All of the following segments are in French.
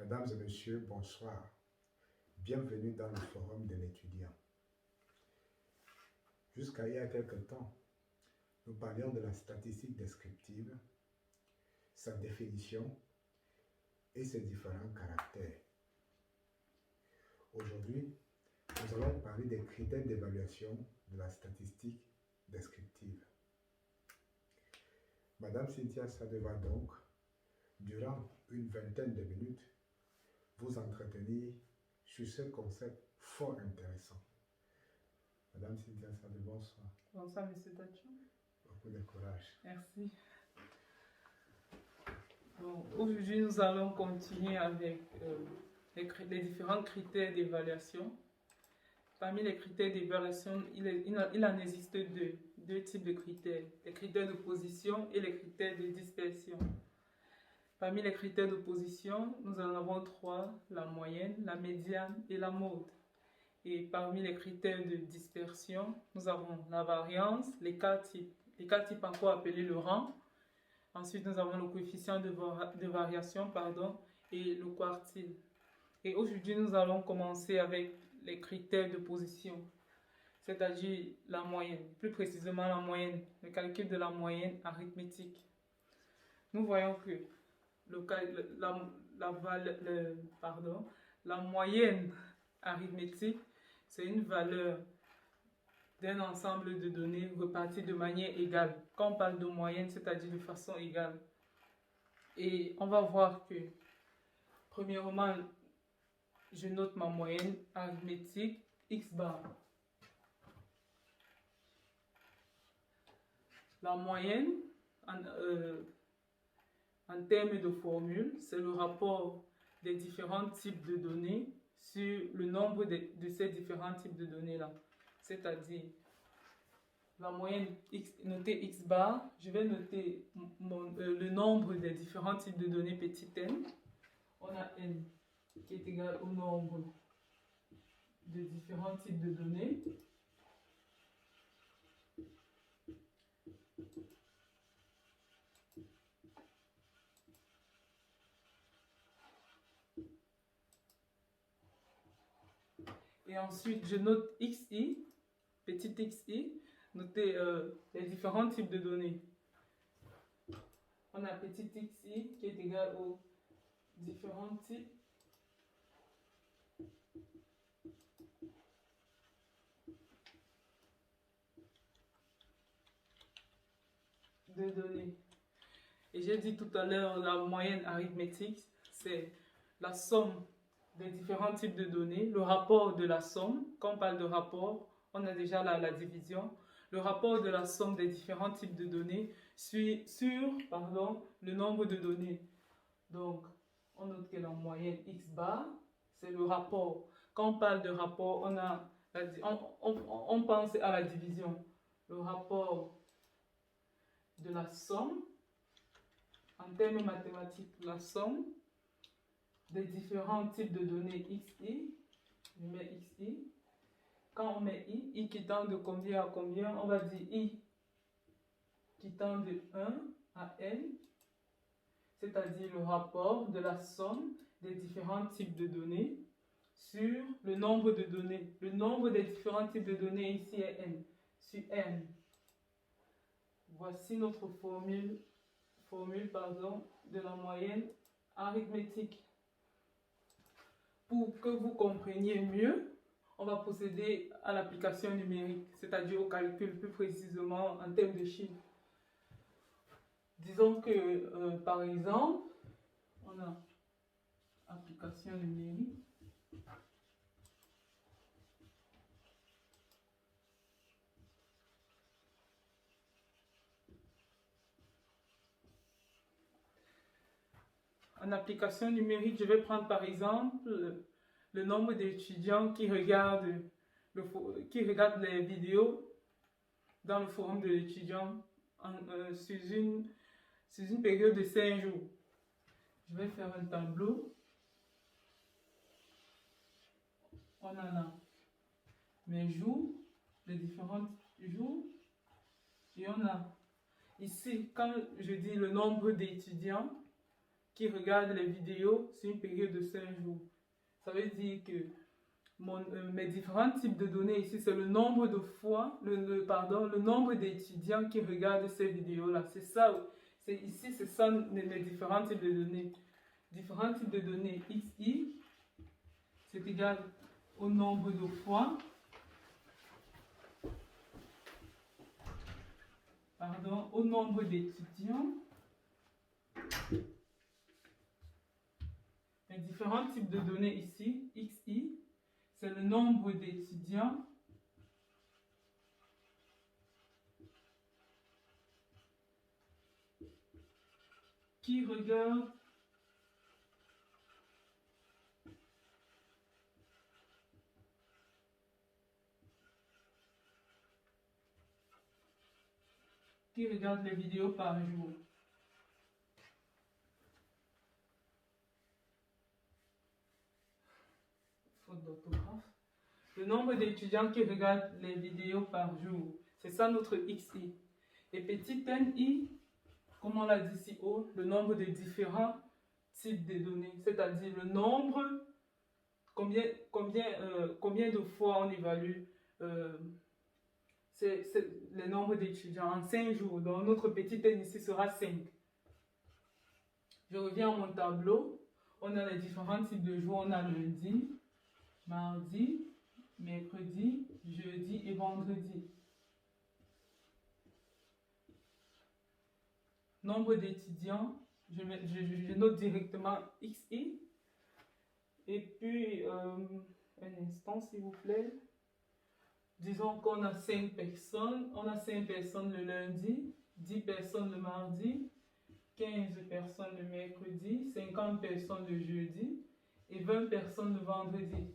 Mesdames et messieurs, bonsoir. Bienvenue dans le forum de l'étudiant. Jusqu'à il y a quelque temps, nous parlions de la statistique descriptive, sa définition et ses différents caractères. Aujourd'hui, nous allons parler des critères d'évaluation de la statistique descriptive. Madame Cynthia Sade va donc, durant une vingtaine de minutes, vous entretenir sur ce concept fort intéressant. Madame Cynthia Sade, bonsoir. Bonsoir, Monsieur Tacho. Beaucoup de courage. Merci. Aujourd'hui, nous allons continuer avec les différents critères d'évaluation. Parmi les critères d'évaluation, il en existe deux types de critères. Les critères de position et les critères de dispersion. Parmi les critères de position, nous en avons trois: la moyenne, la médiane et la mode. Et parmi les critères de dispersion, nous avons la variance, les cas types. Les cas types encore appelés le rang. Ensuite, nous avons le coefficient de variation, et le quartile. Et aujourd'hui, nous allons commencer avec les critères de position, c'est-à-dire la moyenne, plus précisément la moyenne, le calcul de la moyenne arithmétique. Nous voyons que la moyenne arithmétique, c'est une valeur d'un ensemble de données reparties de manière égale. Quand on parle de moyenne, c'est-à-dire de façon égale. Et on va voir que, premièrement, je note ma moyenne arithmétique x bar. La moyenne, en termes de formule, c'est le rapport des différents types de données sur le nombre de ces différents types de données-là. C'est-à-dire, la moyenne notée x bar, je vais noter le nombre des différents types de données petit n. On a n qui est égal au nombre de différents types de données. Et ensuite, je note xi, petit xi, noter les différents types de données. On a petit xi qui est égal aux différents types de données. Et j'ai dit tout à l'heure, la moyenne arithmétique, c'est la somme des différents types de données, le rapport de la somme. Quand on parle de rapport, on a déjà la division. Le rapport de la somme des différents types de données sur le nombre de données. Donc, on note que la moyenne x bar, c'est le rapport. Quand on parle de rapport, on pense à la division. Le rapport de la somme, en termes mathématiques, la somme des différents types de données xi, je mets xi. Quand on met i qui tend de combien à combien, on va dire i qui tend de 1 à n, c'est-à-dire le rapport de la somme des différents types de données sur le nombre de données. Le nombre des différents types de données ici est n, sur n. Voici notre formule de la moyenne arithmétique. Pour que vous compreniez mieux, on va procéder à l'application numérique, c'est-à-dire au calcul, plus précisément en termes de chiffres. Disons que, par exemple, on a application numérique. En application numérique, je vais prendre par exemple le nombre d'étudiants qui regardent les vidéos dans le forum de l'étudiant sur une période de 5 jours. Je vais faire un tableau. On en a mes jours, les différents jours. Et on a ici, quand je dis le nombre d'étudiants, qui regardent les vidéos sur une période de 5 jours. Ça veut dire que mes différents types de données ici, c'est le nombre de fois, le nombre d'étudiants qui regardent ces vidéos-là. C'est ça, ici, c'est ça mes différents types de données. Différents types de données XI, c'est égal au nombre de fois, au nombre d'étudiants. Les différents types de données ici, XI, c'est le nombre d'étudiants qui regardent les vidéos par jour. Faute d'orthographe. Le nombre d'étudiants qui regardent les vidéos par jour. C'est ça notre XI. Et petit nI, comme on l'a dit ici haut, le nombre de différents types de données. C'est-à-dire le nombre, combien de fois on évalue c'est le nombre d'étudiants en 5 jours. Donc notre petit n ici sera 5. Je reviens à mon tableau. On a les différents types de jours. On a lundi, mardi, mercredi, jeudi et vendredi. Nombre d'étudiants, je note directement XI. Et puis, un instant s'il vous plaît. Disons qu'on a 5 personnes. On a 5 personnes le lundi, 10 personnes le mardi, 15 personnes le mercredi, 50 personnes le jeudi et 20 personnes le vendredi.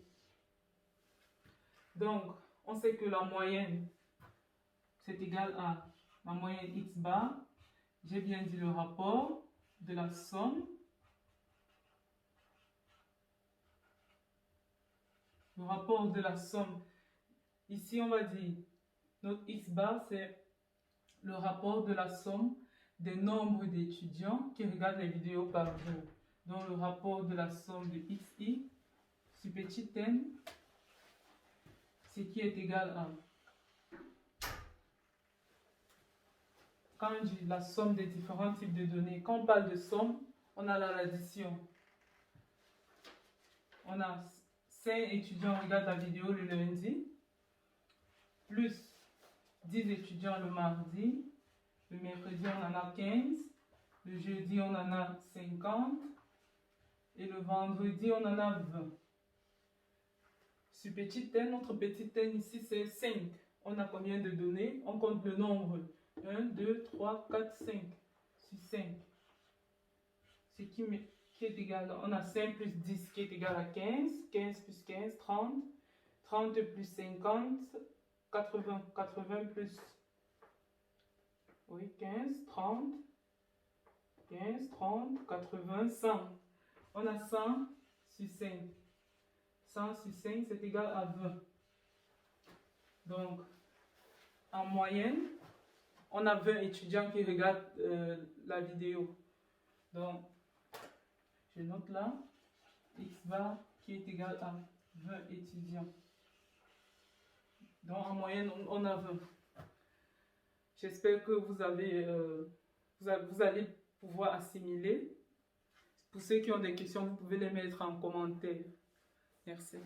Donc, on sait que la moyenne, c'est égal à la moyenne X bar. J'ai bien dit le rapport de la somme. Le rapport de la somme. Ici, on va dire, notre X bar, c'est le rapport de la somme des nombres d'étudiants qui regardent les vidéos par jour. Donc, le rapport de la somme de XI sur petit n, ce qui est égal à, quand on dit la somme des différents types de données, quand on parle de somme, on a l'addition. On a 5 étudiants regardent la vidéo le lundi, plus 10 étudiants le mardi, le mercredi on en a 15, le jeudi on en a 50 et le vendredi on en a 20. Sur petit n, notre petit n ici c'est 5. On a combien de données? On compte le nombre. 1, 2, 3, 4, 5. Sur 5. Ce qui est égal, on a 5 plus 10 qui est égal à 15. 15 plus 15, 30. 30 plus 50, 80. 80 plus 15, 30. 15, 30, 80, 100. On a 100 sur 5. 100 sur 5, c'est égal à 20. Donc, en moyenne, on a 20 étudiants qui regardent la vidéo. Donc, je note là, X bar qui est égal à 20 étudiants. Donc, en moyenne, on a 20. J'espère que vous allez pouvoir assimiler. Pour ceux qui ont des questions, vous pouvez les mettre en commentaire. Merci.